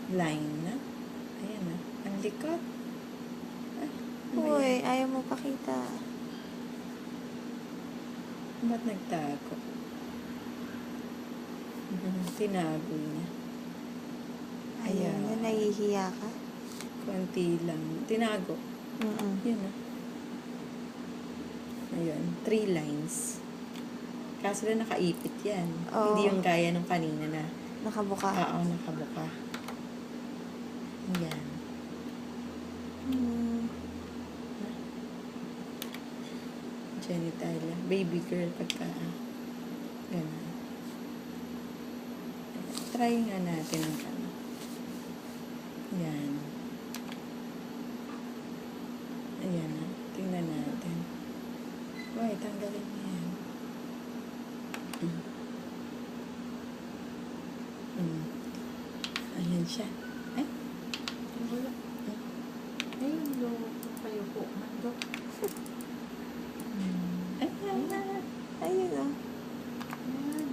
line na. Ayan na. Ang likot. Ay, ano Uy, yan? ayaw mo pakita. Ba't nagtago? Tinago niya. Ayan, Ayan. nahihiya ka. Konti lang. Tinago. Yun na. Ayun. 3 lines. Kaso na nakaipit yan. Oo. Hindi yung gaya nung kanina na. Nakabuka. Oo, nakabuka. Ayan. Genitalia. Baby girl pagka. Ganun. Try nga natin ang ano. Ayan. Ayan na. Tingnan natin. Uy, tanggalin mo yan. Ayan siya. Ay. Wala. Ayun, lo. Kayo po. Mando. Ayan na. Ayun o. Ayan.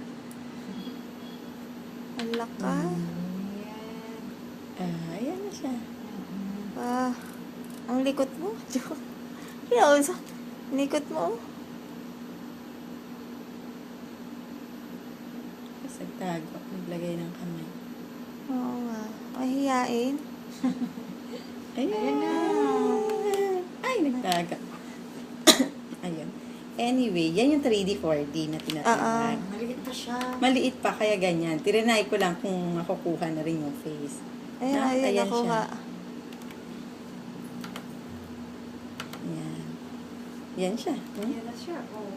Ang laka. Ayan. Ayan na siya. Ah, ang likot mo. Joke. Yan, likot mo. Tapos nagtago. Naglagay ng kamay. Oo nga. Mahihiyain. Ayan na. Ay, nagtago. Ayun. Anyway, yan yung 3D, 4D na tinatawag. Maliit pa siya. Maliit pa, kaya ganyan. Tirinay ko lang kung makukuha na rin yung face. Ayan, Na, ayun, ayan nakuha. siya. Yan. Yan siya. Ayan na siya. Oh.